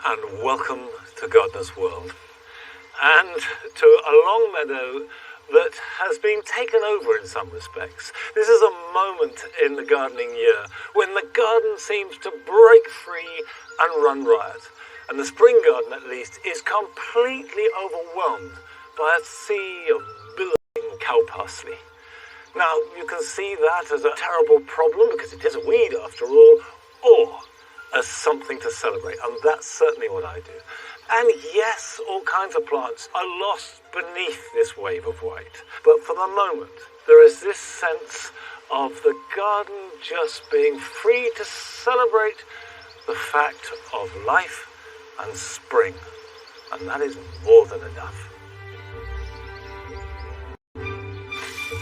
and welcome to Gardener's World, and to a long meadow that has been taken over in some respects. This is a moment in the gardening year when the garden seems to break free and run riot, and the spring garden at least is completely overwhelmed by a sea of billowing cow parsley. Now, you can see that as a terrible problem because it is a weed after all, or as something to celebrate, and that's certainly what I do. And yes, all kinds of plants are lost beneath this wave of white, but for the moment, there is this sense of the garden just being free to celebrate the fact of life and spring, and that is more than enough.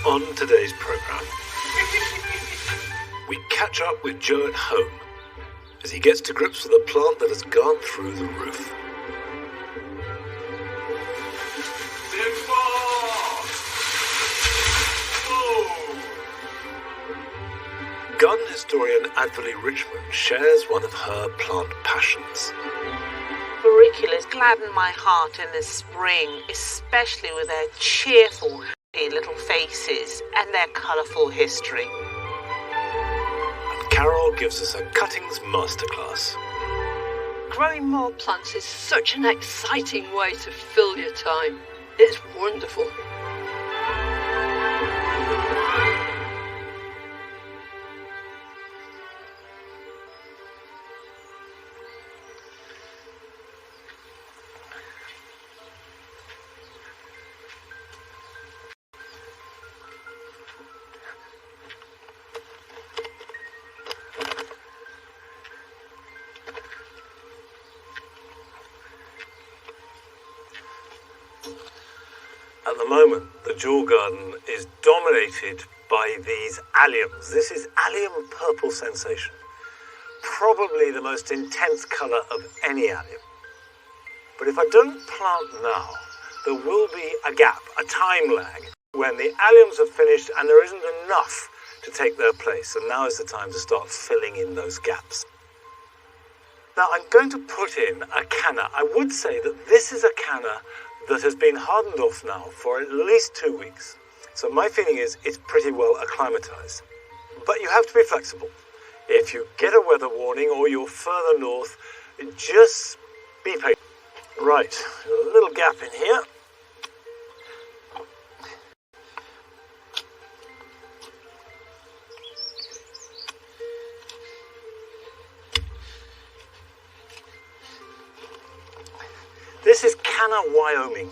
On today's programme, we catch up with Joe at home as he gets to grips with a plant that has gone through the roof. Garden historian Adverley Richmond shares one of her plant passions. Auriculas gladden my heart in the spring, especially with their cheerful, happy little faces and their colourful history. And Carol gives us a cuttings masterclass. Growing more plants is such an exciting way to fill your time. It's wonderful. At the moment, the jewel garden is dominated by these alliums. This is Allium Purple Sensation, probably the most intense colour of any allium. But if I don't plant now, there will be a gap, a time lag, when the alliums are finished and there isn't enough to take their place. And now is the time to start filling in those gaps. Now I'm going to put in a canna. I would say that this is a canna that has been hardened off now for at least 2 weeks. So my feeling is it's pretty well acclimatized. But you have to be flexible. If you get a weather warning or you're further north, just be patient. Right, a little gap in here. This is Canna Wyoming,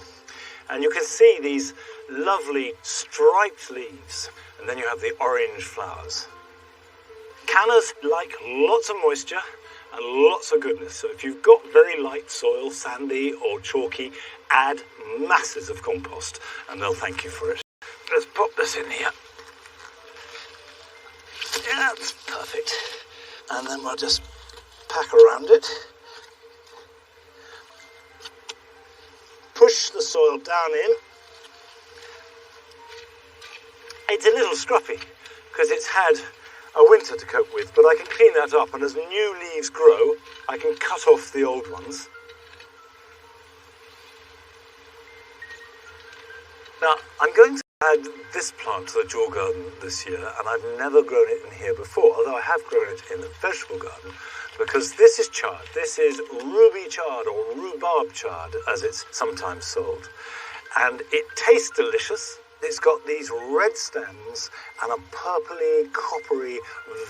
and you can see these lovely striped leaves, and then you have the orange flowers. Cannas like lots of moisture and lots of goodness, so if you've got very light soil, sandy or chalky, add masses of compost, and they'll thank you for it. Let's pop this in here. Yeah, that's perfect. And then we'll just pack around it. Push the soil down in. It's a little scruffy because it's had a winter to cope with, but I can clean that up, and as new leaves grow, I can cut off the old ones. Now, I'm going to add this plant to the jewel garden this year, and I've never grown it in here before, although I have grown it in the vegetable garden, because this is chard. This is ruby chard, or rhubarb chard, as it's sometimes sold. And it tastes delicious. It's got these red stems and a purpley, coppery,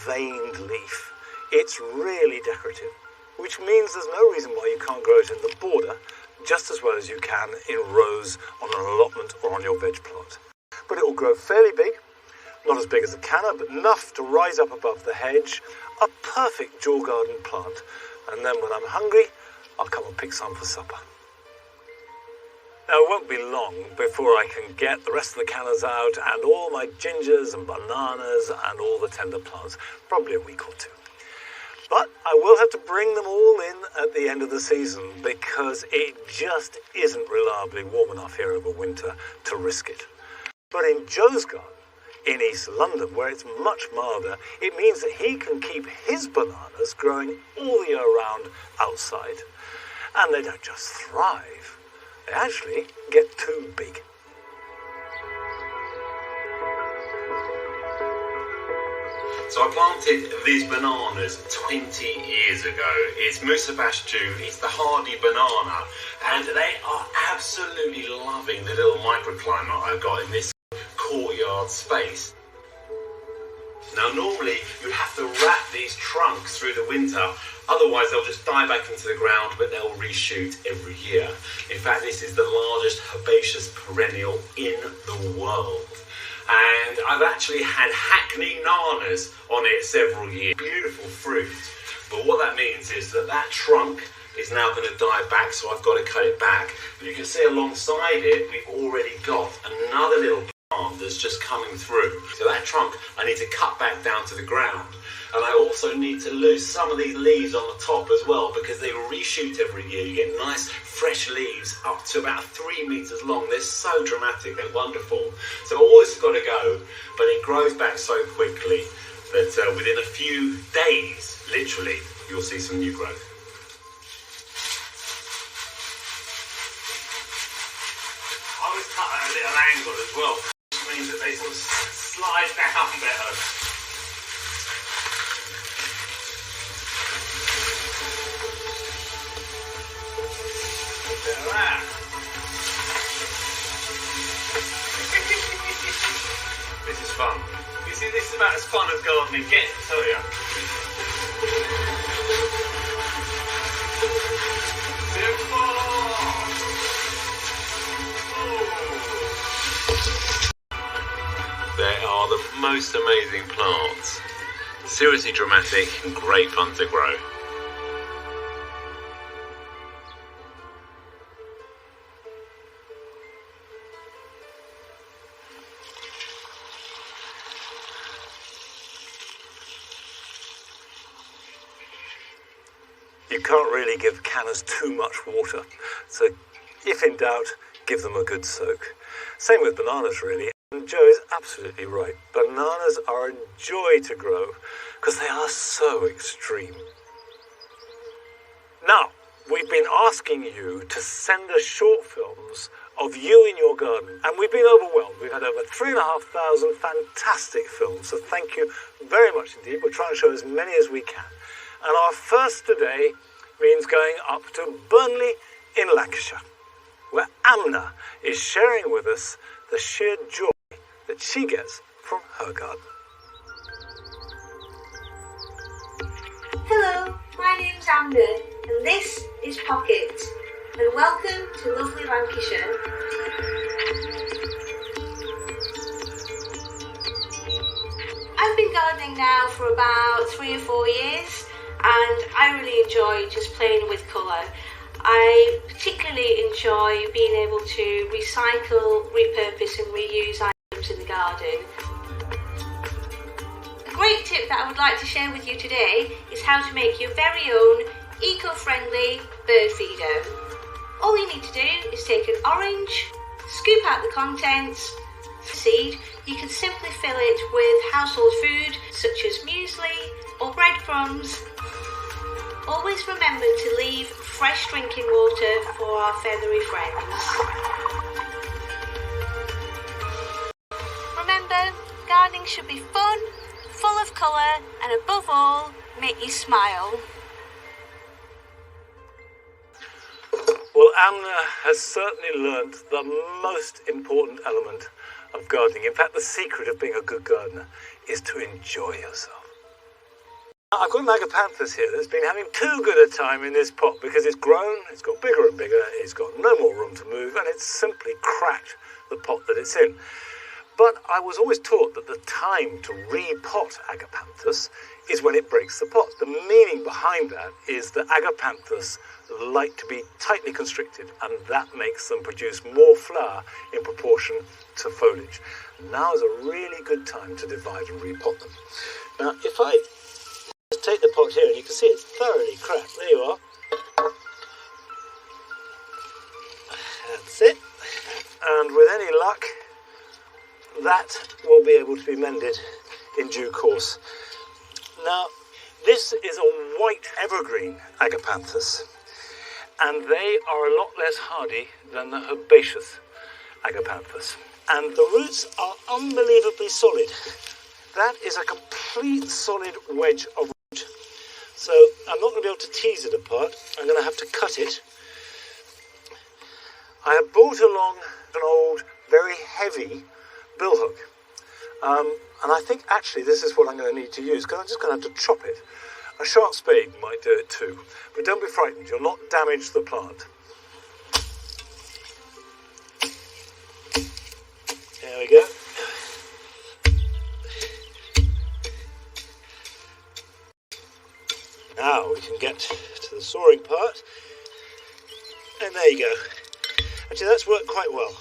veined leaf. It's really decorative, which means there's no reason why you can't grow it in the border just as well as you can in rows on an allotment or on your veg plot. But it will grow fairly big, not as big as a canna, but enough to rise up above the hedge. A perfect jewel garden plant. And then when I'm hungry, I'll come and pick some for supper. Now, it won't be long before I can get the rest of the cannas out and all my gingers and bananas and all the tender plants, probably a week or two. But I will have to bring them all in at the end of the season because it just isn't reliably warm enough here over winter to risk it. But in Joe's garden, in East London, where it's much milder, it means that he can keep his bananas growing all the year round outside. And they don't just thrive, they actually get too big. So I planted these bananas 20 years ago. It's Musabastu, it's the hardy banana, and they are absolutely loving the little microclimate I've got in this courtyard space. Now normally you'd have to wrap these trunks through the winter, otherwise they'll just die back into the ground, but they'll reshoot every year. In fact, this is the largest herbaceous perennial in the world. And I've actually had Hackney nanas on it several years. Beautiful fruit. But what that means is that that trunk is now going to die back, so I've got to cut it back. But you can see alongside it, we've already got another little plant that's just coming through. So that trunk I need to cut back down to the ground. And I also need to lose some of these leaves on the top as well, because they reshoot every year. You get nice fresh leaves up to about 3 meters long. They're so dramatic, they're wonderful. So all this has got to go, but it grows back so quickly that within a few days, literally, you'll see some new growth. I always cut at a little angle as well, which means that they sort of slide down better. This is fun. You see, this is about as fun as gardening gets, I tell you. They are the most amazing plants. Seriously dramatic and great fun to grow. You can't really give cannas too much water, so if in doubt, give them a good soak. Same with bananas really, and Joe is absolutely right. Bananas are a joy to grow because they are so extreme. Now, we've been asking you to send us short films of you in your garden, and we've been overwhelmed. We've had over 3,500 fantastic films, so thank you very much indeed. We're trying to show as many as we can. And our first today means going up to Burnley in Lancashire, where Amna is sharing with us the sheer joy that she gets from her garden. Hello, my name's Amna, and this is Pocket, and welcome to lovely Lancashire. I've been gardening now for about 3 or 4 years, and I really enjoy just playing with colour. I particularly enjoy being able to recycle, repurpose and reuse items in the garden. A great tip that I would like to share with you today is how to make your very own eco-friendly bird feeder. All you need to do is take an orange, scoop out the contents, seed. You can simply fill it with household food such as muesli or breadcrumbs. Always remember to leave fresh drinking water for our feathery friends. Remember, gardening should be fun, full of colour, and above all, make you smile. Well, Amna has certainly learnt the most important element of gardening. In fact, the secret of being a good gardener is to enjoy yourself. I've got an Agapanthus here that's been having too good a time in this pot because it's grown, it's got bigger and bigger, it's got no more room to move, and it's simply cracked the pot that it's in. But I was always taught that the time to repot Agapanthus is when it breaks the pot. The meaning behind that is that Agapanthus like to be tightly constricted, and that makes them produce more flower in proportion to foliage. Now is a really good time to divide and repot them. Now, if I just take the pot here, and you can see it's thoroughly cracked. There you are. That's it. And with any luck, that will be able to be mended in due course. Now, this is a white evergreen Agapanthus. and they are a lot less hardy than the herbaceous Agapanthus. And the roots are unbelievably solid. That is a complete solid wedge of root. So I'm not going to be able to tease it apart. I'm going to have to cut it. I have brought along an old, very heavy billhook. And I think actually this is what I'm going to need to use, because I'm just going to have to chop it. A sharp spade might do it too. But don't be frightened, you'll not damage the plant. There we go. Now we can get to the sawing part. And there you go. Actually, that's worked quite well.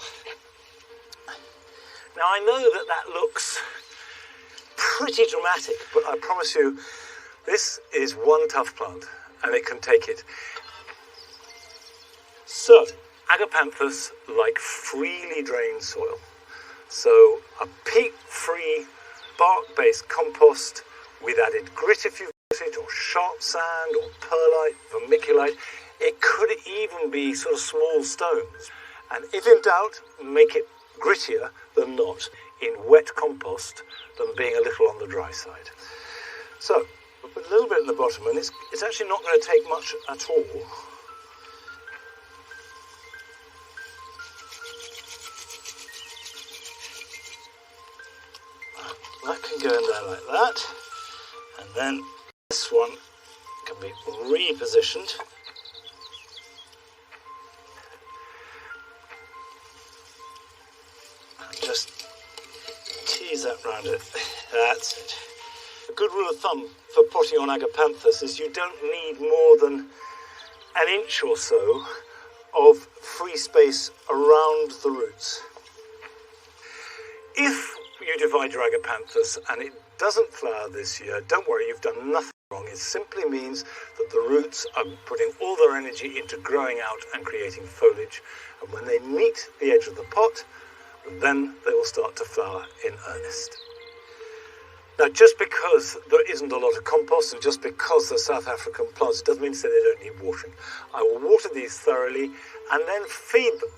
Now, I know that that looks pretty dramatic, but I promise you, this is one tough plant, and it can take it. So, Agapanthus like freely drained soil. So, a peat-free, bark-based compost with added grit if you've got it, or sharp sand, or perlite, vermiculite. It could even be sort of small stones. And if in doubt, make it grittier than not in wet compost than being a little on the dry side. So, we'll put a little bit in the bottom, and it's actually not going to take much at all. That can go in there like that, and then this one can be repositioned. Just tease that round it. That's it. A good rule of thumb for potting on Agapanthus is you don't need more than an inch or so of free space around the roots. If you divide your Agapanthus and it doesn't flower this year, don't worry, you've done nothing wrong. It simply means that the roots are putting all their energy into growing out and creating foliage, and when they meet the edge of the pot, then they will start to flower in earnest. Now, just because there isn't a lot of compost, and just because they're South African plants, it doesn't mean to say they don't need watering. I will water these thoroughly and then feed them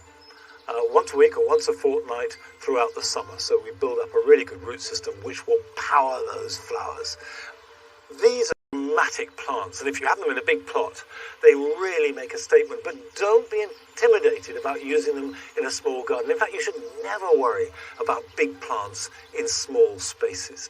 once a week or once a fortnight throughout the summer. So we build up a really good root system which will power those flowers. These are dramatic plants, and if you have them in a big plot, they really make a statement. But don't be intimidated about using them in a small garden. In fact, you should never worry about big plants in small spaces.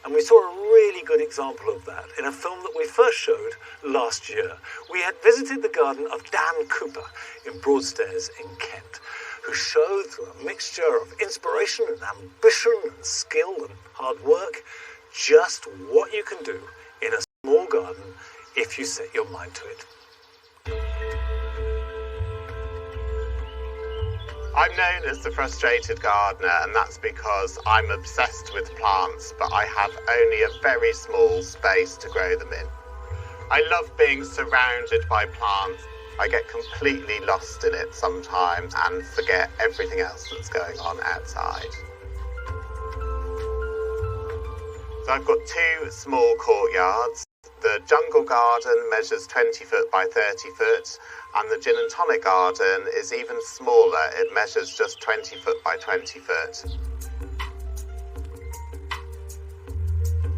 And we saw a really good example of that in a film that we first showed last year. We had visited the garden of Dan Cooper in Broadstairs in Kent, who showed through a mixture of inspiration and ambition and skill and hard work just what you can do in a small garden if you set your mind to it. I'm known as the frustrated gardener, and that's because I'm obsessed with plants, but I have only a very small space to grow them in. I love being surrounded by plants. I get completely lost in it sometimes and forget everything else that's going on outside. So I've got two small courtyards. The jungle garden measures 20 foot by 30 foot, and the gin and tonic garden is even smaller. It measures just 20 foot by 20 foot.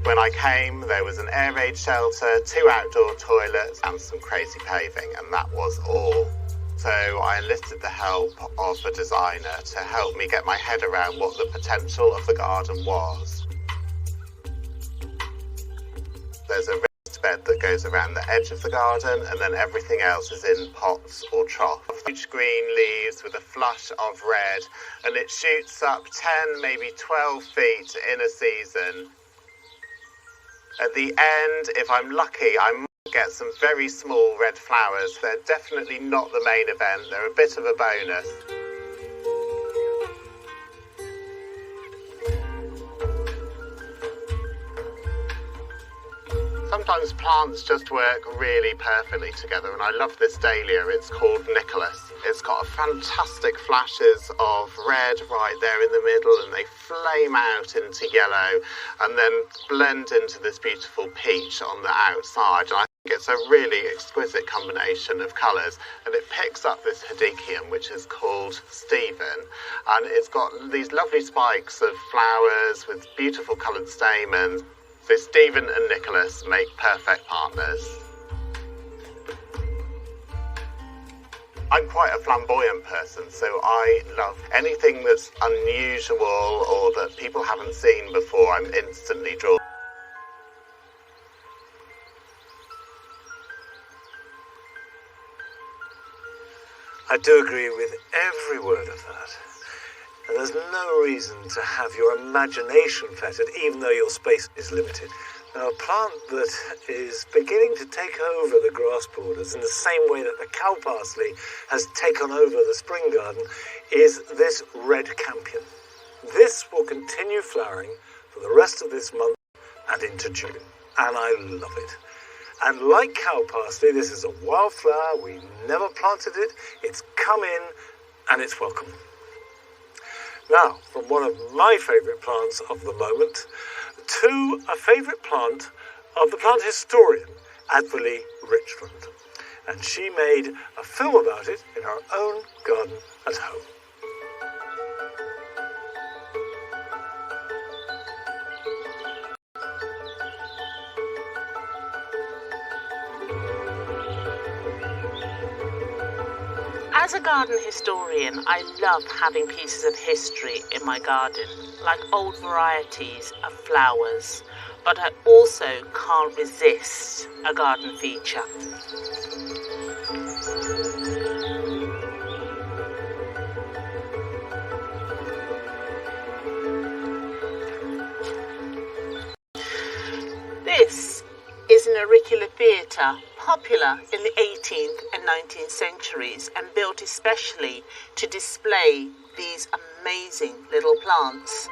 When I came, there was an air raid shelter, 2 outdoor toilets, and some crazy paving, and that was all. So I enlisted the help of a designer to help me get my head around what the potential of the garden was. There's a raised bed that goes around the edge of the garden, and then everything else is in pots or troughs. Huge green leaves with a flush of red, and it shoots up 10, maybe 12 feet in a season. At the end, if I'm lucky, I might get some very small red flowers. They're definitely not the main event, they're a bit of a bonus. Sometimes plants just work really perfectly together, and I love this dahlia. It's called Nicholas. It's got fantastic flashes of red right there in the middle, and they flame out into yellow and then blend into this beautiful peach on the outside. And I It's a really exquisite combination of colours, and it picks up this hollandicum, which is called Stephen, and it's got these lovely spikes of flowers with beautiful coloured stamens. So Stephen and Nicholas make perfect partners. I'm quite a flamboyant person, so I love anything that's unusual or that people haven't seen before. I'm instantly drawn. I do agree with every word of that. And there's no reason to have your imagination fettered, even though your space is limited. Now, a plant that is beginning to take over the grass borders in the same way that the cow parsley has taken over the spring garden is this red campion. This will continue flowering for the rest of this month and into June, and I love it. And like cow parsley, this is a wildflower. We never planted it. It's come in and it's welcome. Now, from one of my favourite plants of the moment to a favourite plant of the plant historian, Adverley Richmond. And she made a film about it in her own garden at home. As a garden historian, I love having pieces of history in my garden, like old varieties of flowers, but I also can't resist a garden feature. This is an auricular theatre, popular in the 18th and 19th centuries and built especially to display these amazing little plants.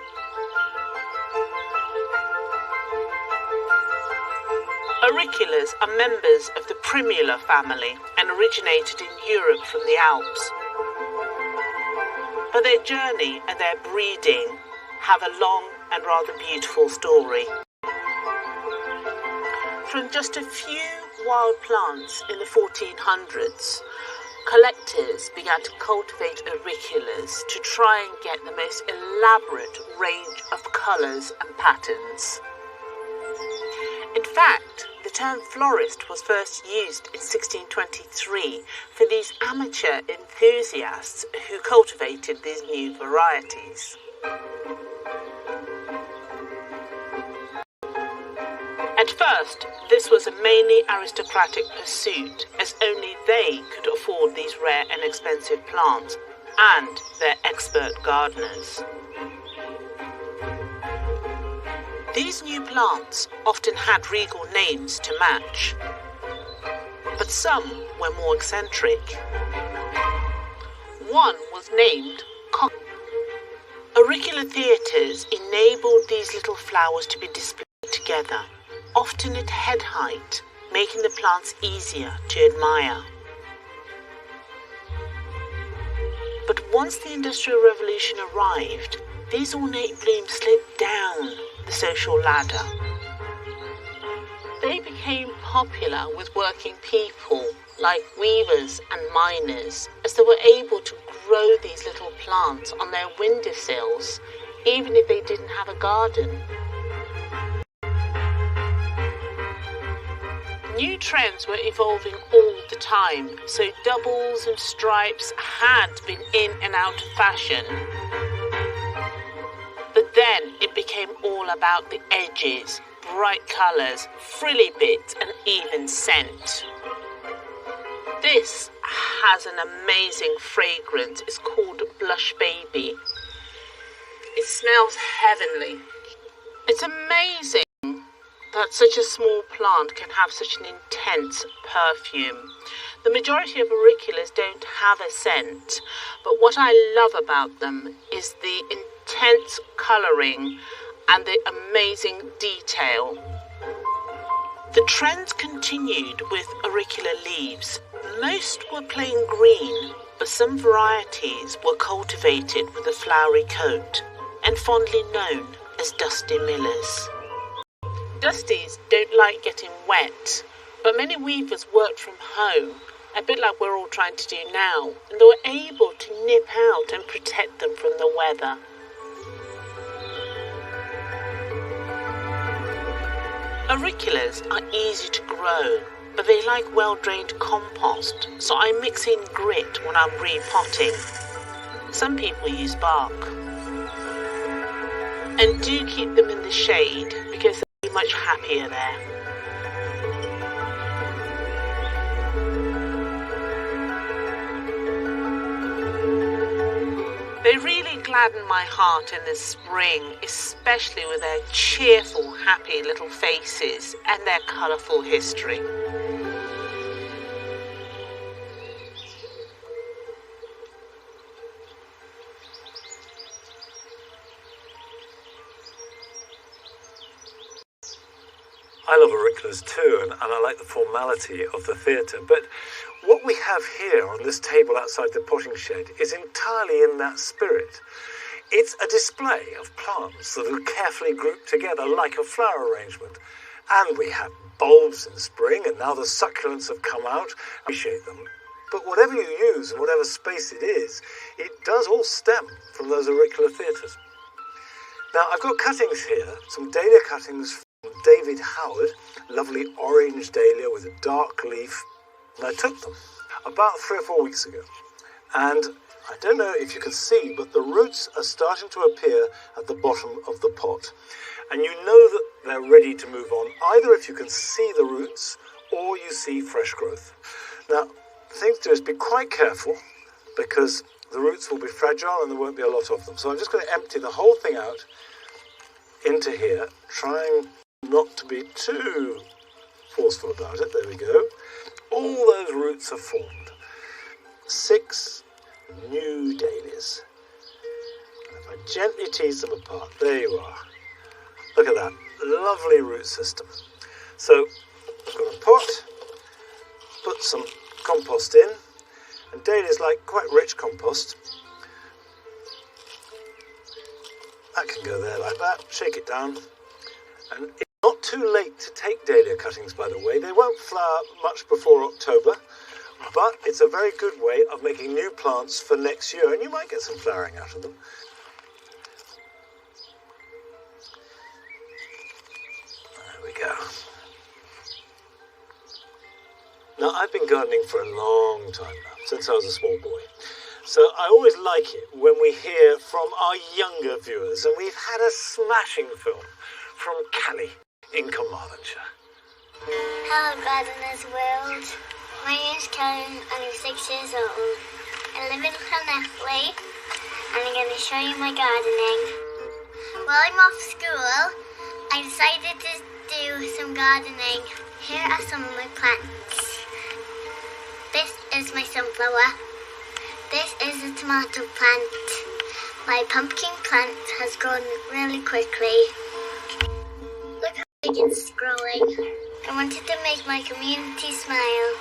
Auriculas are members of the Primula family and originated in Europe from the Alps. But their journey and their breeding have a long and rather beautiful story. From just a few wild plants in the 1400s, collectors began to cultivate auriculas to try and get the most elaborate range of colours and patterns. In fact, the term florist was first used in 1623 for these amateur enthusiasts who cultivated these new varieties. At first, this was a mainly aristocratic pursuit, as only they could afford these rare and expensive plants, and their expert gardeners. These new plants often had regal names to match, but some were more eccentric. One was named Cock. Auricular theatres enabled these little flowers to be displayed together, often at head height, making the plants easier to admire. But once the Industrial Revolution arrived, these ornate blooms slid down the social ladder. They became popular with working people like weavers and miners, as they were able to grow these little plants on their windowsills, even if they didn't have a garden. New trends were evolving all the time, so doubles and stripes had been in and out of fashion. But then it became all about the edges, bright colours, frilly bits and even scent. This has an amazing fragrance. It's called Blush Baby. It smells heavenly. It's amazing that such a small plant can have such an intense perfume. The majority of auriculas don't have a scent, but what I love about them is the intense colouring and the amazing detail. The trends continued with auricular leaves. Most were plain green, but some varieties were cultivated with a flowery coat and fondly known as dusty millers. Dusties don't like getting wet, But many weavers worked from home, a bit like we're all trying to do now, and they were able to nip out and protect them from the weather. Auriculas are easy to grow, but they like well-drained compost, so I mix in grit when I'm repotting. Some people use bark. And do keep them in the shade because they'll be much happier there. They really gladden my heart in the spring, especially with their cheerful, happy little faces and their colourful history. I love auriculas too, and I like the formality of the theatre, but what we have here on this table outside the potting shed is entirely in that spirit. It's a display of plants that are carefully grouped together like a flower arrangement. And we have bulbs in spring, and now the succulents have come out. I appreciate them. But whatever you use and whatever space it is, it does all stem from those auricular theatres. Now, I've got cuttings here, some dahlia cuttings from David Howard, lovely orange dahlia with a dark leaf, and I took them about 3 or 4 weeks ago. And I don't know if you can see, but the roots are starting to appear at the bottom of the pot. And you know that they're ready to move on, either if you can see the roots or you see fresh growth. Now, the thing to do is be quite careful because the roots will be fragile and there won't be a lot of them. So I'm just going to empty the whole thing out into here, trying not to be too forceful about it. There we go. All those roots are formed. 6 new dahlias. And if I gently tease them apart, there you are. Look at that lovely root system. So I've got a pot, put some compost in, and dahlias like quite rich compost. That can go there like that, shake it down. And it's not too late to take dahlia cuttings, by the way. They won't flower much before October, but it's a very good way of making new plants for next year, and you might get some flowering out of them. There we go. Now, I've been gardening for a long time now, since I was a small boy. So I always like it when we hear from our younger viewers, and we've had a smashing film from Callie in Carmarthenshire. Hello, Gardeners World. My name's Karen, and I'm 6 years old. I live in Llanelli, and I'm going to show you my gardening. While I'm off school, I decided to do some gardening. Here are some of my plants. This is my sunflower. This is a tomato plant. My pumpkin plant has grown really quickly. Look how big it's growing. I wanted to make my community smile.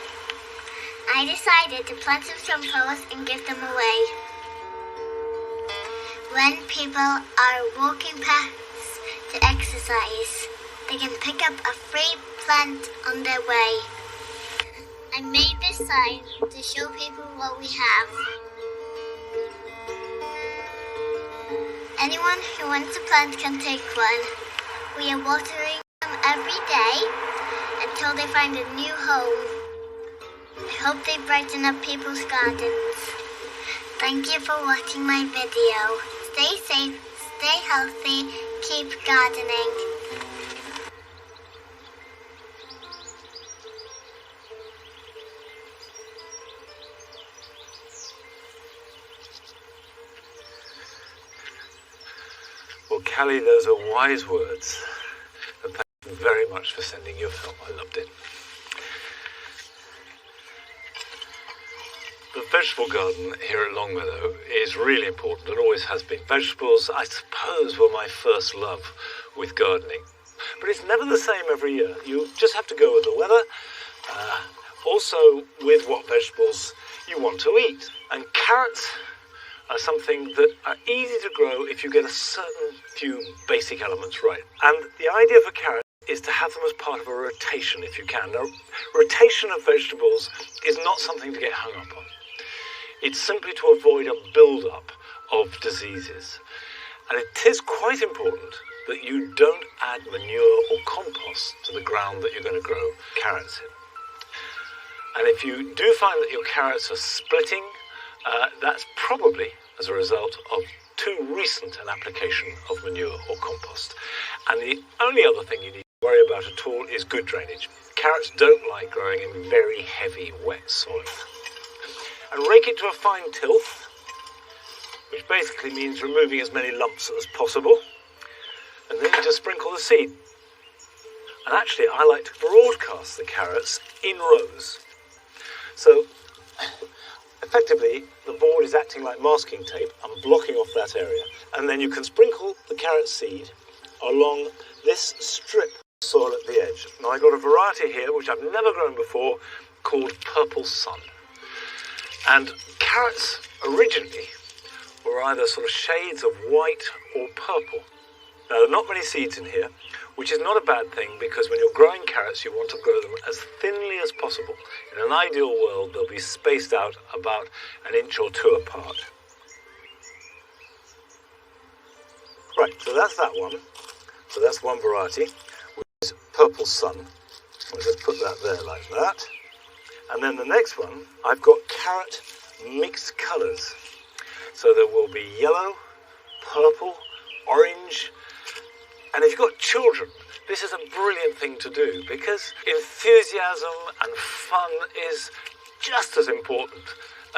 I decided to plant some sunflowers and give them away. When people are walking past to exercise, they can pick up a free plant on their way. I made this sign to show people what we have. Anyone who wants a plant can take one. We are watering them every day until they find a new home. I hope they brighten up people's gardens. Thank you for watching my video. Stay safe, stay healthy, keep gardening. Well, Callie, those are wise words. And thank you very much for sending your film. I loved it. The vegetable garden here at Longmeadow is really important and always has been. Vegetables, I suppose, were my first love with gardening. But it's never the same every year. You just have to go with the weather. Also with what vegetables you want to eat. And carrots are something that are easy to grow if you get a certain few basic elements right. And the idea for carrots is to have them as part of a rotation if you can. Now, rotation of vegetables is not something to get hung up on. It's simply to avoid a build-up of diseases. And it is quite important that you don't add manure or compost to the ground that you're going to grow carrots in. And if you do find that your carrots are splitting, that's probably as a result of too recent an application of manure or compost. And the only other thing you need to worry about at all is good drainage. Carrots don't like growing in very heavy, wet soil. And rake it to a fine tilth, which basically means removing as many lumps as possible. And then you just sprinkle the seed. And actually, I like to broadcast the carrots in rows. So, effectively, the board is acting like masking tape and blocking off that area. And then you can sprinkle the carrot seed along this strip of soil at the edge. Now, I've got a variety here, which I've never grown before, called Purple Sun. And carrots originally were either sort of shades of white or purple. Now, there are not many seeds in here, which is not a bad thing because when you're growing carrots, you want to grow them as thinly as possible. In an ideal world, they'll be spaced out about an inch or two apart. Right, so that's that one. So that's one variety, which is Purple Sun. I'll just put that there like that. And then the next one, I've got carrot mixed colours. So there will be yellow, purple, orange. And if you've got children, this is a brilliant thing to do because enthusiasm and fun is just as important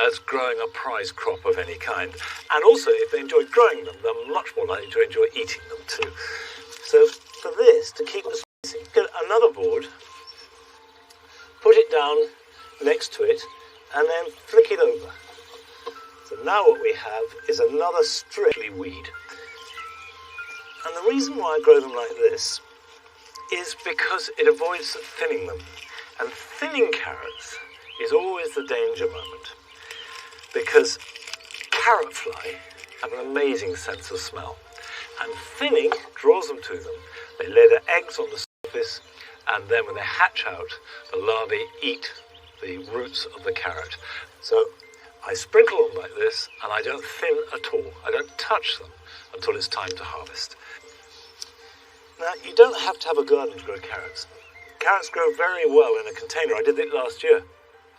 as growing a prize crop of any kind. And also, if they enjoy growing them, they're much more likely to enjoy eating them too. So for this, to keep the spacing, get another board, put it down next to it, and then flick it over. So now what we have is another strip of weed. And the reason why I grow them like this is because it avoids thinning them. And thinning carrots is always the danger moment. Because carrot fly have an amazing sense of smell. And thinning draws them to them. They lay their eggs on the surface, and then when they hatch out, the larvae eat the roots of the carrot. So I sprinkle them like this, and I don't thin at all. I don't touch them until it's time to harvest. Now, you don't have to have a garden to grow carrots. Carrots grow very well in a container. I did it last year.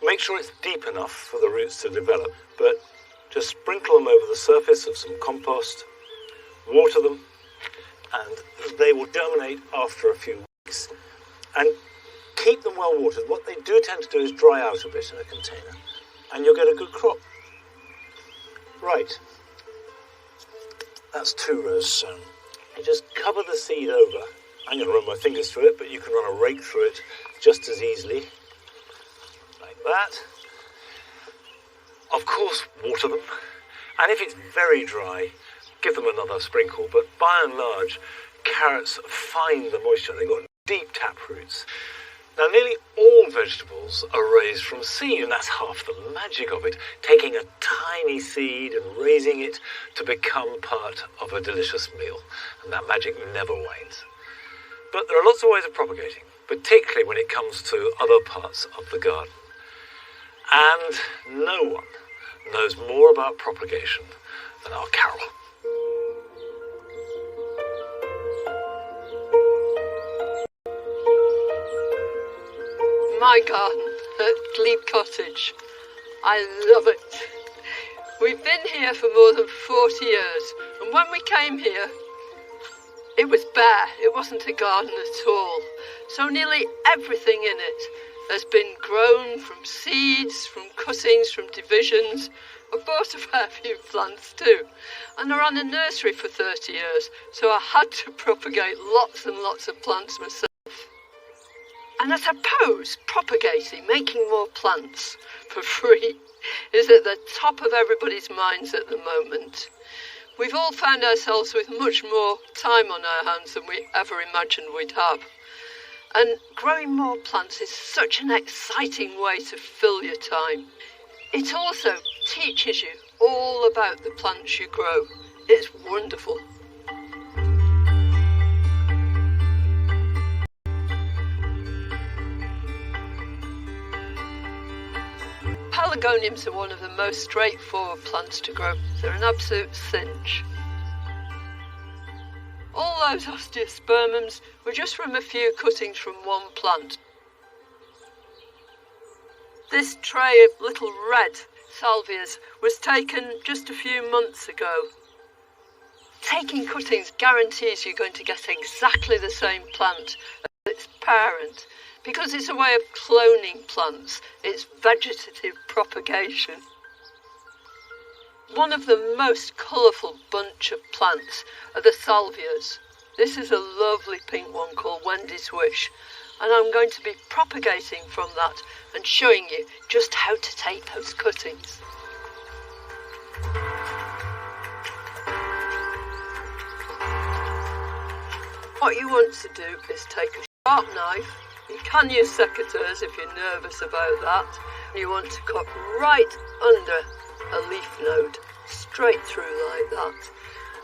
Make sure it's deep enough for the roots to develop, but just sprinkle them over the surface of some compost, water them, and they will germinate after a few weeks. And keep them well watered. What they do tend to do is dry out a bit in a container, and you'll get a good crop. Right, that's 2 rows sown. You just cover the seed over. I'm going to run my fingers through it, but you can run a rake through it just as easily, like that. Of course, water them, and if it's very dry, give them another sprinkle, but by and large, carrots find the moisture. They've got deep tap roots. Now, nearly all vegetables are raised from seed, and that's half the magic of it, taking a tiny seed and raising it to become part of a delicious meal, and that magic never wanes. But there are lots of ways of propagating, particularly when it comes to other parts of the garden. And no one knows more about propagation than our Carol. My garden at Glebe Cottage. I love it. We've been here for more than 40 years, and when we came here, it was bare. It wasn't a garden at all. So nearly everything in it has been grown from seeds, from cuttings, from divisions. I've bought a fair few plants too, and I ran a nursery for 30 years, so I had to propagate lots and lots of plants myself. And I suppose propagating, making more plants for free, is at the top of everybody's minds at the moment. We've all found ourselves with much more time on our hands than we ever imagined we'd have. And growing more plants is such an exciting way to fill your time. It also teaches you all about the plants you grow. It's wonderful. Pelargoniums are one of the most straightforward plants to grow. They're an absolute cinch. All those osteospermums were just from a few cuttings from one plant. This tray of little red salvias was taken just a few months ago. Taking cuttings guarantees you're going to get exactly the same plant as its parent, because it's a way of cloning plants. It's vegetative propagation. One of the most colourful bunch of plants are the salvias. This is a lovely pink one called Wendy's Wish, and I'm going to be propagating from that and showing you just how to take those cuttings. What you want to do is take a sharp knife. You can use secateurs if you're nervous about that. You want to cut right under a leaf node, straight through like that.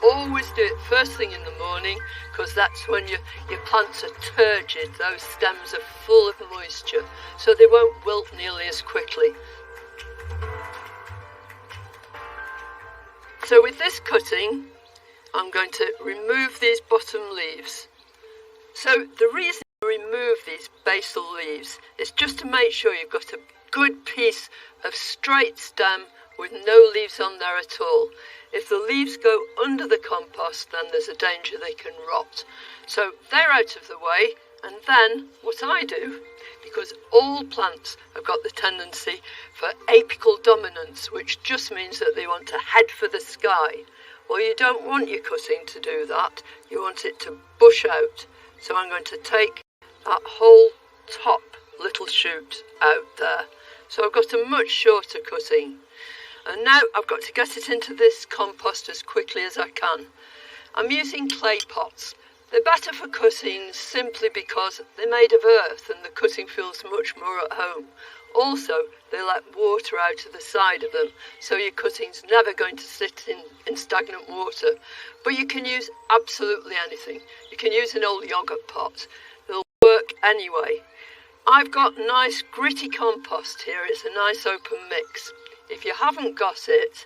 Always do it first thing in the morning, because that's when your plants are turgid. Those stems are full of moisture, so they won't wilt nearly as quickly. So with this cutting, I'm going to remove these bottom leaves. So the reason you remove these basal leaves is just to make sure you've got a good piece of straight stem with no leaves on there at all. If the leaves go under the compost, then there's a danger they can rot. So they're out of the way, and then what I do, because all plants have got the tendency for apical dominance, which just means that they want to head for the sky. Well, you don't want your cutting to do that. You want it to bush out. So I'm going to take that whole top little shoot out there. So I've got a much shorter cutting. And now I've got to get it into this compost as quickly as I can. I'm using clay pots. They're better for cuttings simply because they're made of earth and the cutting feels much more at home. Also, they let water out of the side of them, so your cutting's never going to sit in stagnant water. But you can use absolutely anything. You can use an old yogurt pot. They'll work anyway. I've got nice gritty compost here. It's a nice open mix. If you haven't got it,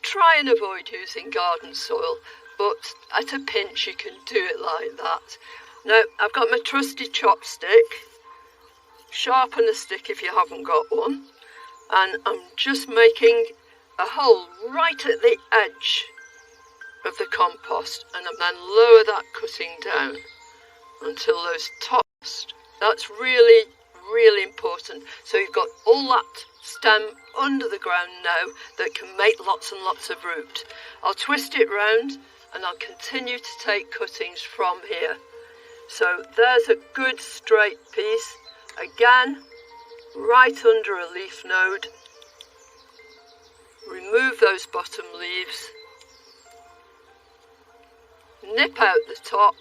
try and avoid using garden soil, but at a pinch you can do it like that. Now, I've got my trusty chopstick. Sharpen a stick if you haven't got one. And I'm just making a hole right at the edge of the compost, and then lower that cutting down until those tops. That's really, really important. So you've got all that stem under the ground now that can make lots and lots of root. I'll twist it round and I'll continue to take cuttings from here. So there's a good straight piece. Again, right under a leaf node. Remove those bottom leaves. Nip out the top.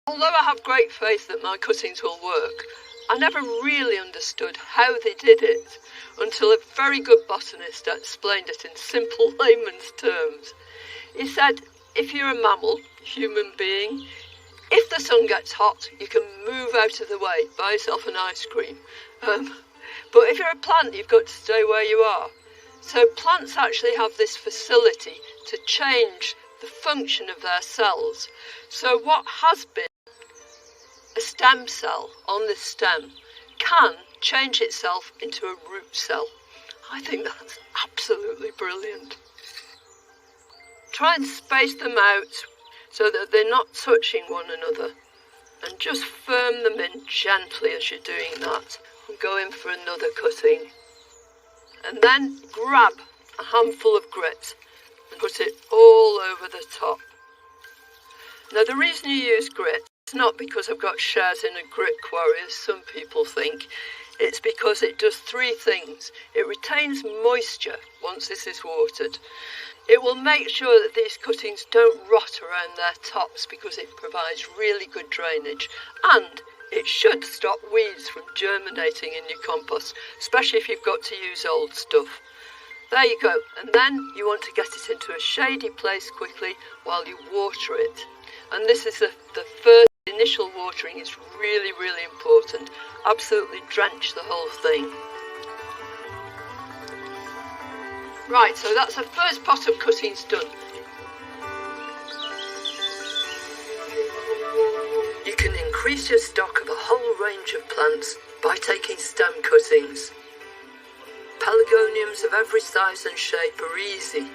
Although I have great faith that my cuttings will work, I never really understood how they did it until a very good botanist explained it in simple layman's terms. He said, if you're a mammal, human being, if the sun gets hot, you can move out of the way, buy yourself an ice cream. But if you're a plant, you've got to stay where you are. So plants actually have this facility to change the function of their cells. So what has been a stem cell on this stem can change itself into a root cell. I think that's absolutely brilliant. Try and space them out so that they're not touching one another, and just firm them in gently as you're doing that, and go in for another cutting. And then grab a handful of grit and put it all over the top. Now the reason you use grit is not because I've got shares in a grit quarry as some people think. It's because it does three things. It retains moisture once this is watered. It will make sure that these cuttings don't rot around their tops because it provides really good drainage, and it should stop weeds from germinating in your compost, especially if you've got to use old stuff. There you go, and then you want to get it into a shady place quickly while you water it. And this is the first initial watering is really, really important. Absolutely drench the whole thing. Right, so that's the first pot of cuttings done. You can increase your stock of a whole range of plants by taking stem cuttings. Pelargoniums of every size and shape are easy.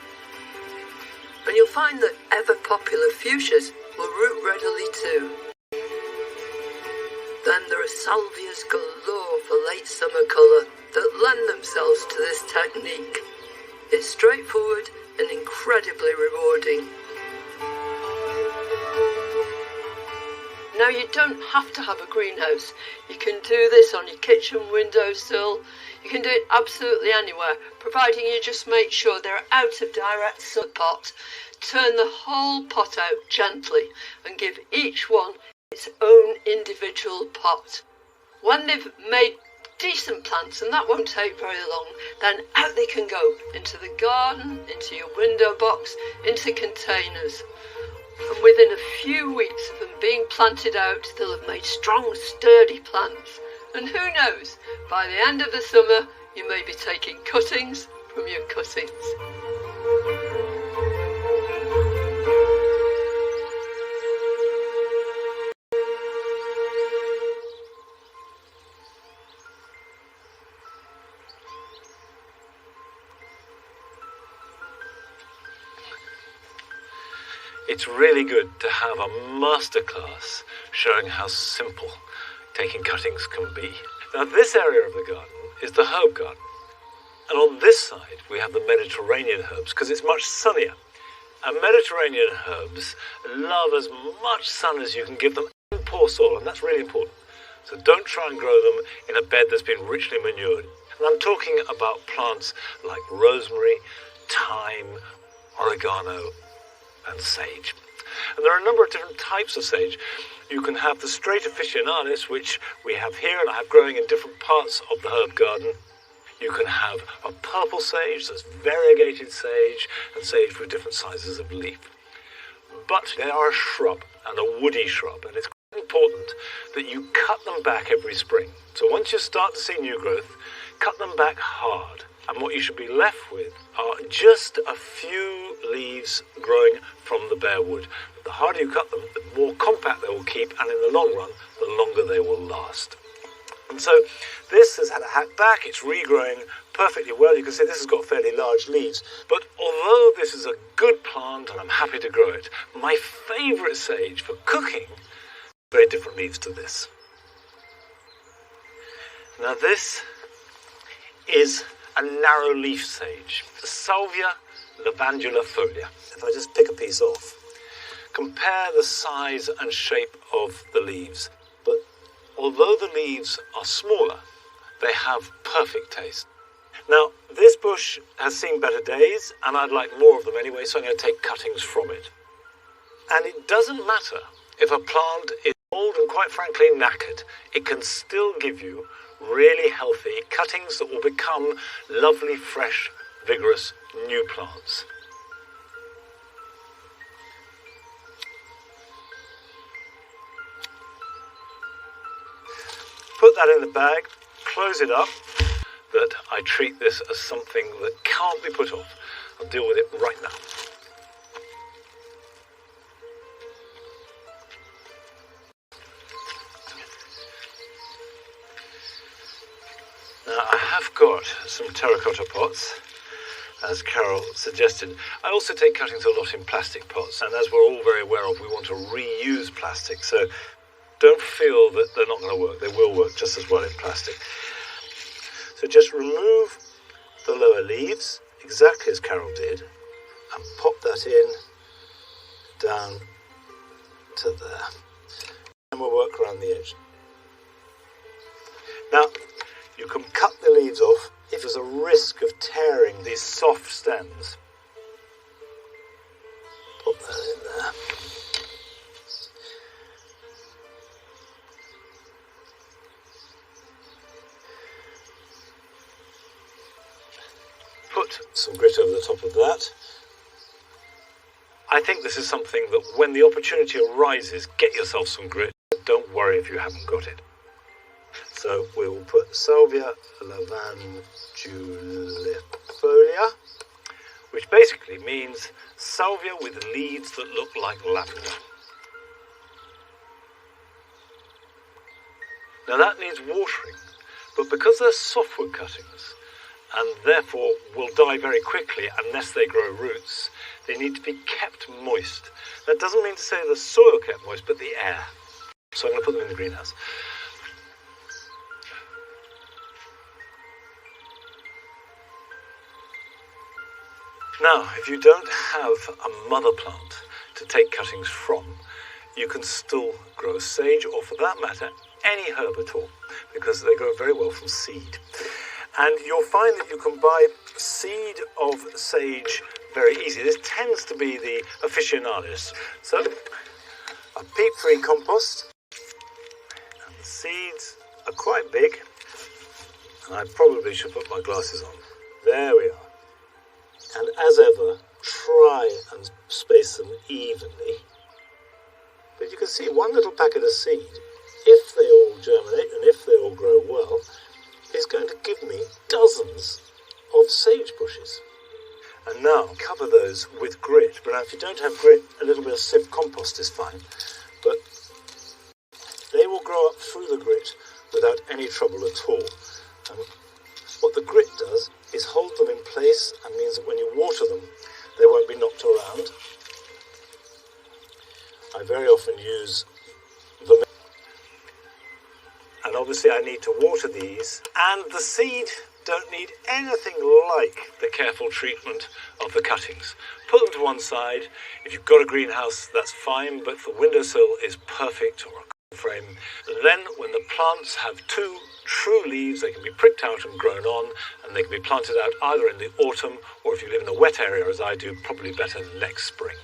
And you'll find that ever-popular fuchsias will root readily too. Then there are salvias galore for late summer colour that lend themselves to this technique. It's straightforward and incredibly rewarding. Now, you don't have to have a greenhouse. You can do this on your kitchen windowsill. You can do it absolutely anywhere, providing you just make sure they're out of direct sun pot. Turn the whole pot out gently and give each one its own individual pot. When they've made decent plants, and that won't take very long, then out they can go, into the garden, into your window box, into containers. And within a few weeks of them being planted out, they'll have made strong, sturdy plants. And who knows, by the end of the summer, you may be taking cuttings from your cuttings. It's really good to have a masterclass showing how simple taking cuttings can be. Now, this area of the garden is the herb garden. And on this side, we have the Mediterranean herbs because it's much sunnier. And Mediterranean herbs love as much sun as you can give them in poor soil, and that's really important. So don't try and grow them in a bed that's been richly manured. And I'm talking about plants like rosemary, thyme, oregano, and sage. And there are a number of different types of sage. You can have the straight officinalis, which we have here and I have growing in different parts of the herb garden. You can have a purple sage, that's variegated sage, and sage with different sizes of leaf. But they are a shrub, and a woody shrub, and it's quite important that you cut them back every spring. So once you start to see new growth, cut them back hard. And what you should be left with are just a few leaves growing from the bare wood. The harder you cut them, the more compact they will keep, and in the long run, the longer they will last. And so this has had a hack back, it's regrowing perfectly well. You can see this has got fairly large leaves. But although this is a good plant and I'm happy to grow it, my favourite sage for cooking has very different leaves to this. Now this is a narrow leaf sage, the Salvia lavandulifolia. If I just pick a piece off, compare the size and shape of the leaves. But although the leaves are smaller, they have perfect taste. Now, this bush has seen better days, and I'd like more of them anyway, so I'm going to take cuttings from it. And it doesn't matter if a plant is old and quite frankly knackered, it can still give you really healthy cuttings that will become lovely, fresh, vigorous new plants. Put that in the bag, close it up, that I treat this as something that can't be put off. I'll deal with it right now. Now I have got some terracotta pots, as Carol suggested. I also take cuttings a lot in plastic pots, and as we're all very aware of, we want to reuse plastic, so don't feel that they're not going to work. They will work just as well in plastic. So just remove the lower leaves, exactly as Carol did, and pop that in down to there. And we'll work around the edge. Now, you can cut the leaves off if there's a risk of tearing these soft stems. Pop that in there. Put some grit over the top of that. I think this is something that when the opportunity arises, get yourself some grit. Don't worry if you haven't got it. So we will put Salvia lavandullifolia which basically means salvia with leaves that look like lavender. Now that needs watering, but because they're softwood cuttings, and therefore will die very quickly unless they grow roots, they need to be kept moist. That doesn't mean to say the soil kept moist, but the air. So I'm going to put them in the greenhouse. Now, if you don't have a mother plant to take cuttings from, you can still grow sage, or for that matter, any herb at all, because they grow very well from seed. And you'll find that you can buy seed of sage very easy. This tends to be the aficionados. So, a peat-free compost, and the seeds are quite big, and I probably should put my glasses on. There we are. And as ever, try and space them evenly. But you can see one little packet of seed, if they all germinate and if they all grow well, is going to give me dozens of sage bushes. And now cover those with grit. But now if you don't have grit, a little bit of sieve compost is fine. But they will grow up through the grit without any trouble at all. And what the grit does is hold them in place and means that when you water them, they won't be knocked around. I very often use the... And obviously I need to water these, and the seed don't need anything like the careful treatment of the cuttings. Put them to one side. If you've got a greenhouse, that's fine, but the windowsill is perfect, or a frame. Then when the plants have two true leaves, they can be pricked out and grown on, and they can be planted out either in the autumn, or if you live in a wet area as I do, probably better next spring.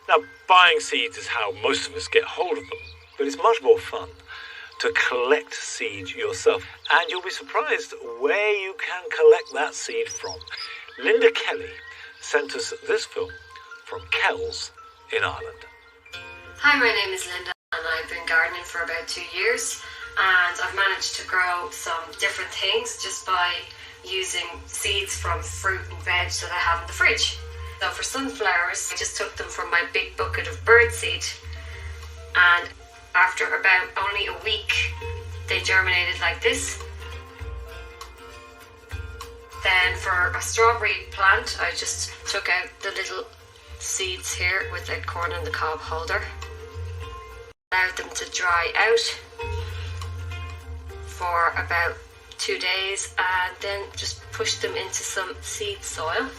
Now, buying seeds is how most of us get hold of them, but it's much more fun to collect seed yourself. And you'll be surprised where you can collect that seed from. Linda Kelly sent us this film from Kells in Ireland. Hi, my name is Linda and I've been gardening for about 2 years, and I've managed to grow some different things just by using seeds from fruit and veg that I have in the fridge. So for sunflowers, I just took them from my big bucket of birdseed, and after about only a week, they germinated like this. Then for a strawberry plant, I just took out the little seeds here with the corn on the cob holder. Allowed them to dry out for about 2 days, and then just pushed them into some seed soil.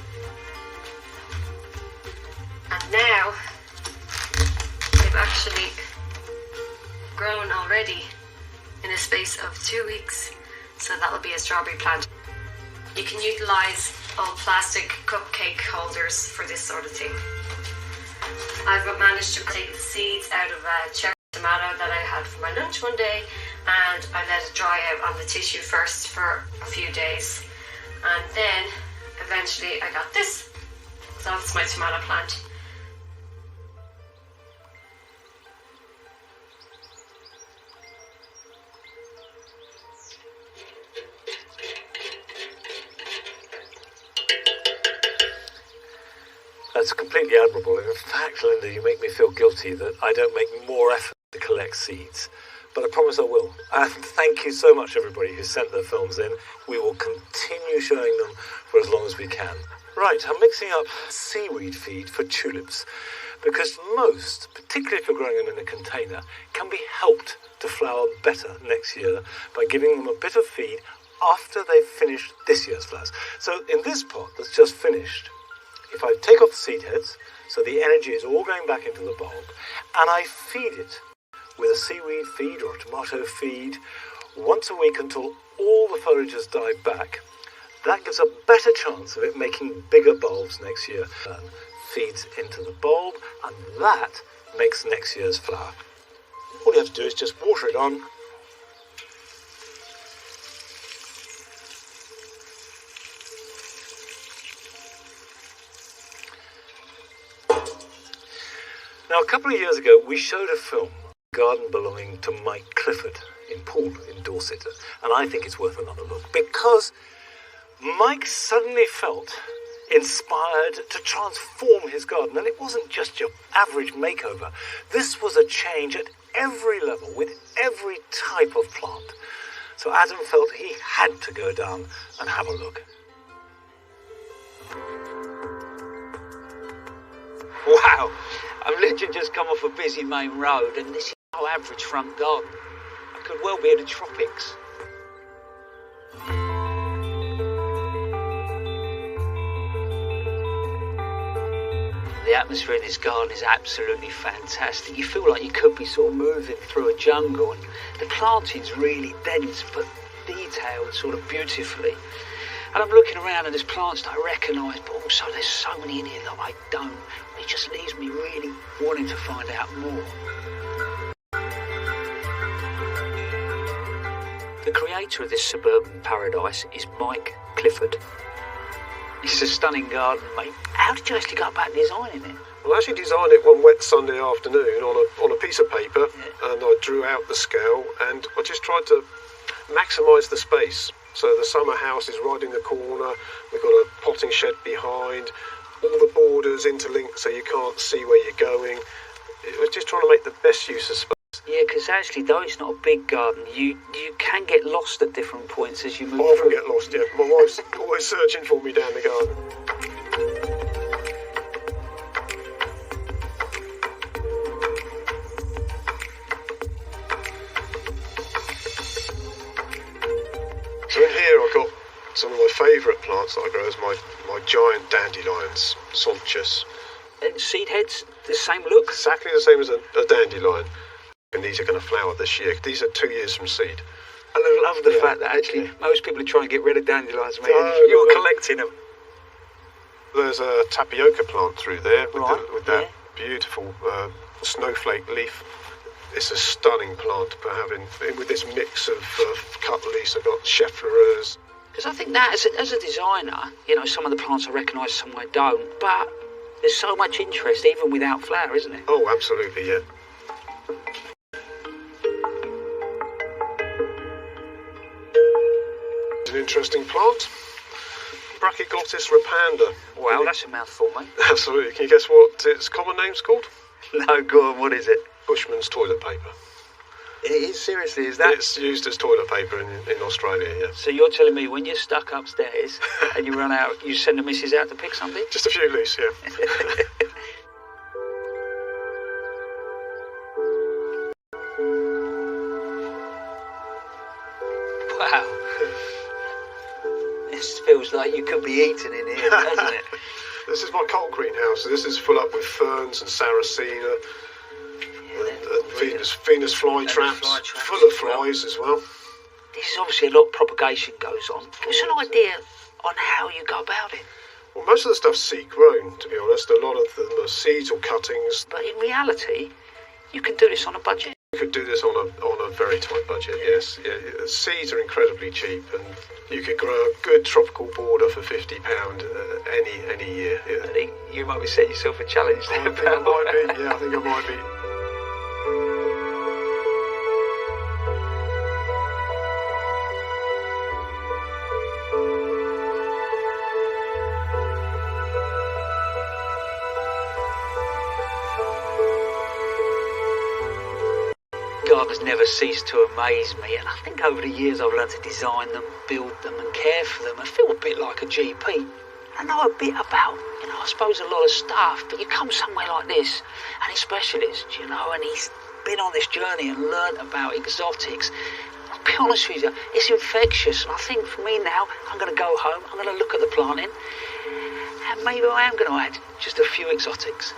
And now they've actually grown already in a space of 2 weeks, so that will be a strawberry plant. You can utilise old plastic cupcake holders for this sort of thing. I've managed to take the seeds out of a cherry tomato that I had for my lunch one day, and I let it dry out on the tissue first for a few days, and then eventually I got this. So that's my tomato plant. That's completely admirable. In fact, Linda, you make me feel guilty that I don't make more effort to collect seeds. But I promise I will. And thank you so much, everybody who sent their films in. We will continue showing them for as long as we can. Right, I'm mixing up seaweed feed for tulips, because most, particularly if you're growing them in a container, can be helped to flower better next year by giving them a bit of feed after they've finished this year's flowers. So in this pot that's just finished, if I take off the seed heads, so the energy is all going back into the bulb, and I feed it with a seaweed feed or a tomato feed once a week until all the foliage has died back, that gives a better chance of it making bigger bulbs next year. Feeds into the bulb, and that makes next year's flower. All you have to do is just water it on. Now, a couple of years ago, we showed a film, a garden belonging to Mike Clifford in Poole in Dorset, and I think it's worth another look, because Mike suddenly felt inspired to transform his garden. And it wasn't just your average makeover. This was a change at every level with every type of plant. So Adam felt he had to go down and have a look. Wow, I've literally just come off a busy main road and this is no average front garden. I could well be in the tropics. The atmosphere in this garden is absolutely fantastic. You feel like you could be sort of moving through a jungle, and the planting's really dense but detailed sort of beautifully. And I'm looking around and there's plants that I recognise, but also there's so many in here that I don't. It just leaves me really wanting to find out more. The creator of this suburban paradise is Mike Clifford. It's a stunning garden, mate. How did you actually go about designing it? Well, I actually designed it one wet Sunday afternoon on a piece of paper, and I drew out the scale, and I just tried to maximise the space. So the summer house is right in the corner, we've got a potting shed behind, all the borders interlinked so you can't see where you're going. It was just trying to make the best use of space. Yeah, because actually, though it's not a big garden, you can get lost at different points as you move I often through. get lost, yeah. My wife's always searching for me down the garden. So in here I've got some of my favourite plants that I grow as my giant dandelions, Sonchus. And seed heads, the same look? Exactly the same as a dandelion. And these are going to flower this year. These are 2 years from seed. And I love the fact that actually most people are trying to get rid of dandelions, mate. No, You're collecting them. There's a tapioca plant through there with Right, that beautiful snowflake leaf. It's a stunning plant for having, with this mix of cut leaves. I've got chefleurers. Because I think that as a designer, you know, some of the plants I recognise, some I don't. But there's so much interest even without flower, isn't it? Oh, absolutely, yeah. An interesting plant. Brachyglottis repanda. Wow, that's a mouthful, mate. Absolutely. Can you guess what its common name's called? No, go on, what is it? Bushman's toilet paper. It is, seriously, is that? It's used as toilet paper in Australia, yeah. So you're telling me when you're stuck upstairs and you run out, you send the missus out to pick something? Just a few leaves, yeah. Wow. This feels like you could be eating in here, doesn't it? This is my cold greenhouse. This is full up with ferns and sarracenia and Venus flytraps, full of flies as well. This is obviously a lot of propagation goes on. Give us an idea on how you go about it. Well, most of the stuff's seed grown, to be honest. A lot of them are seeds or cuttings. But in reality, you can do this on a budget. You could do this on a very tight budget, yes. Yeah, seeds are incredibly cheap, and you could grow a good tropical border for £50 any year. Yeah. I think you might be setting yourself a challenge there, I think I might be. Yeah, I think I might be. Gardeners never cease to amaze me, and I think over the years I've learned to design them, build them and care for them. I feel a bit like a GP. I know a bit about, I suppose a lot of stuff, but you come somewhere like this and he's specialist, and he's been on this journey and learnt about exotics. I'll be honest with you, it's infectious, and I think for me now, I'm going to go home, I'm going to look at the planting, and maybe I am going to add just a few exotics.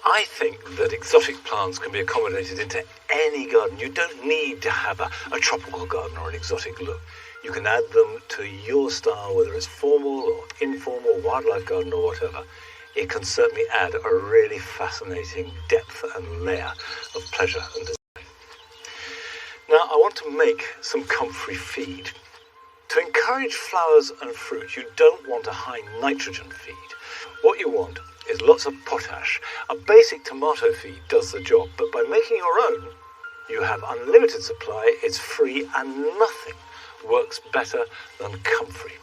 I think that exotic plants can be accommodated into any garden. You don't need to have a tropical garden or an exotic look. You can add them to your style, whether it's formal or informal, wildlife garden or whatever. It can certainly add a really fascinating depth and layer of pleasure and design. Now, I want to make some comfrey feed. To encourage flowers and fruit, you don't want a high nitrogen feed. What you want is lots of potash. A basic tomato feed does the job, but by making your own, you have unlimited supply, it's free, and nothing works better than comfrey.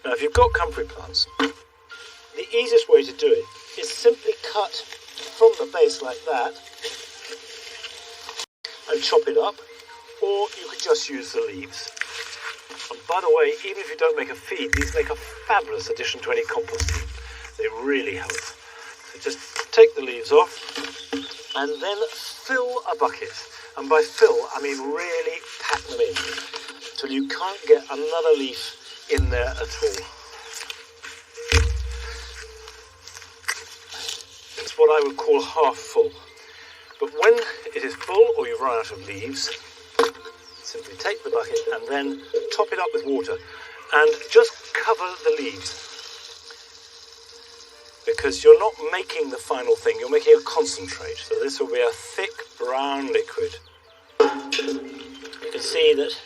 Now, if you've got comfrey plants, the easiest way to do it is simply cut from the base like that and chop it up, or you could just use the leaves. And by the way, even if you don't make a feed, these make a fabulous addition to any compost heap. They really help. So just take the leaves off and then fill a bucket. And by fill, I mean really pack them in till you can't get another leaf in there at all. It's what I would call half full. But when it is full or you've run out of leaves, simply take the bucket and then top it up with water and just cover the leaves. Because you're not making the final thing, you're making a concentrate. So this will be a thick brown liquid. You can see that,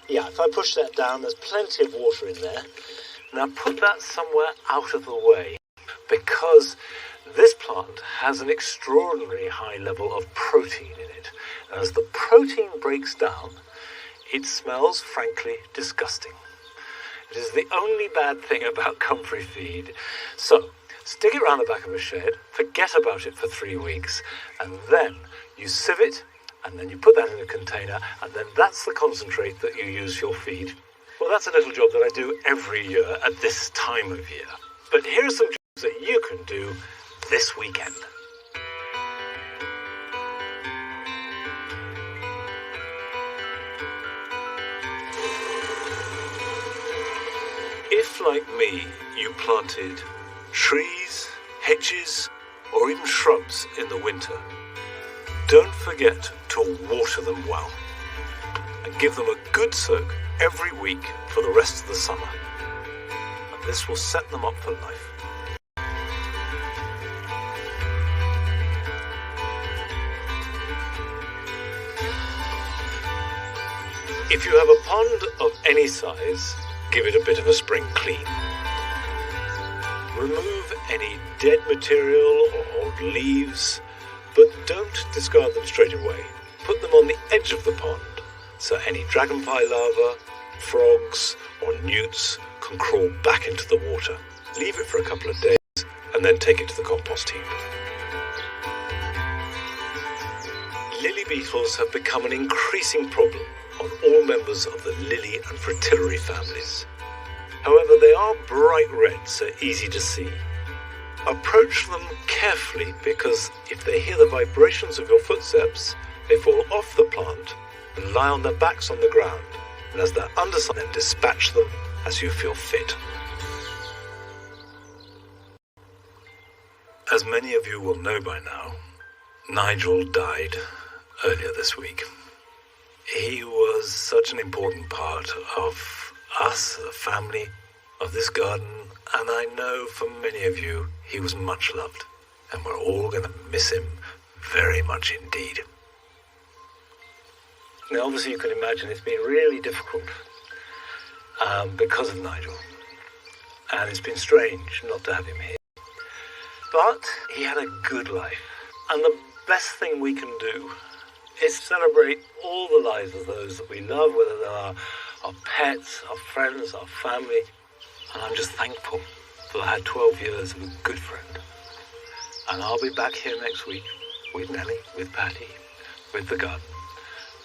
yeah, if I push that down, there's plenty of water in there. Now put that somewhere out of the way, because this plant has an extraordinarily high level of protein in it. And as the protein breaks down, it smells, frankly, disgusting. It is the only bad thing about comfrey feed. So, stick it round the back of a shed, forget about it for 3 weeks, and then you sieve it, and then you put that in a container, and then that's the concentrate that you use for your feed. Well, that's a little job that I do every year at this time of year. But here are some jobs that you can do this weekend. If, like me, you planted trees, hedges, or even shrubs in the winter, don't forget to water them well and give them a good soak every week for the rest of the summer. And this will set them up for life. If you have a pond of any size, give it a bit of a spring clean. Remove any dead material or old leaves, but don't discard them straight away. Put them on the edge of the pond, so any dragonfly larvae, frogs or newts can crawl back into the water. Leave it for a couple of days and then take it to the compost heap. Lily beetles have become an increasing problem on all members of the lily and fritillary families. However, they are bright red, so easy to see. Approach them carefully, because if they hear the vibrations of your footsteps, they fall off the plant and lie on their backs on the ground, and as their underside, then dispatch them as you feel fit. As many of you will know by now, Nigel died earlier this week. He was such an important part of us, the family, of this garden, and I know for many of you he was much loved, and we're all going to miss him very much indeed. Now obviously you can imagine it's been really difficult because of Nigel, and it's been strange not to have him here. But he had a good life, and the best thing we can do is celebrate all the lives of those that we love, whether they are our pets, our friends, our family. And I'm just thankful that I had 12 years of a good friend. And I'll be back here next week with Nellie, with Patty, with the garden.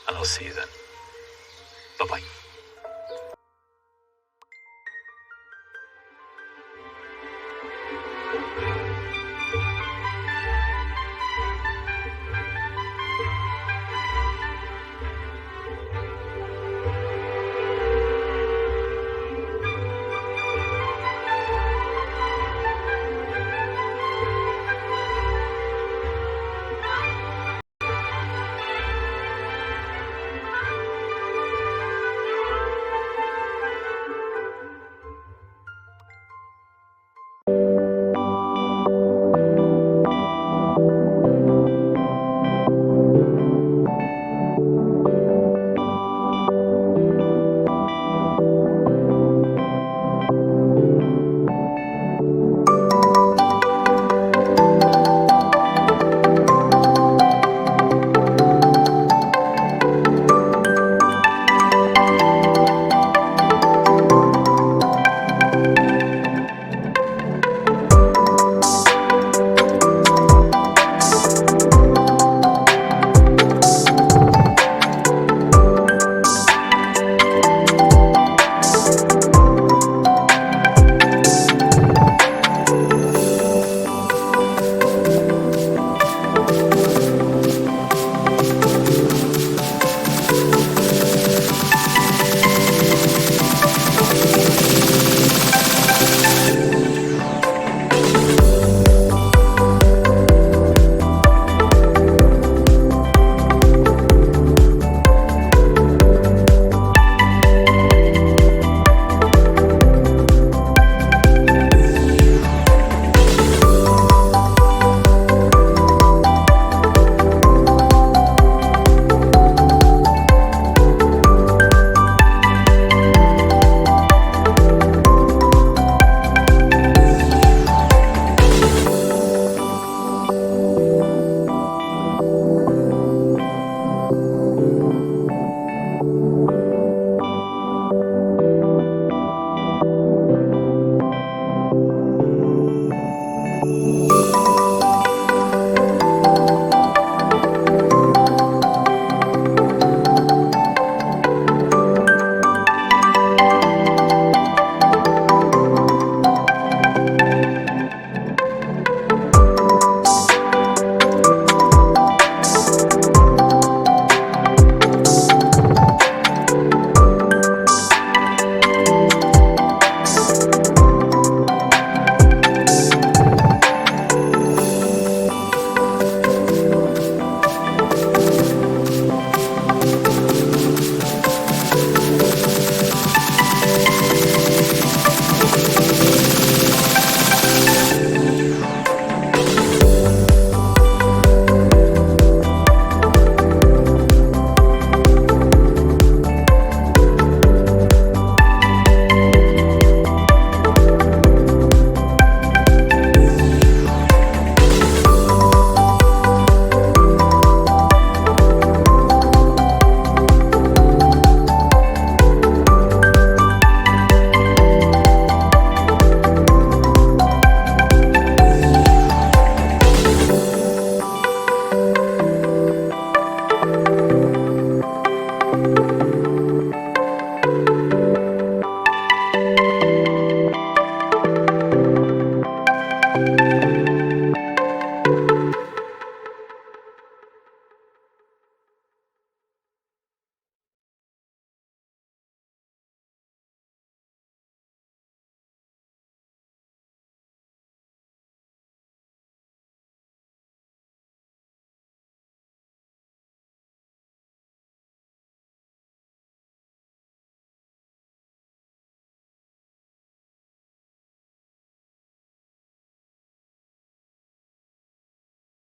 And I'll see you then. Bye-bye.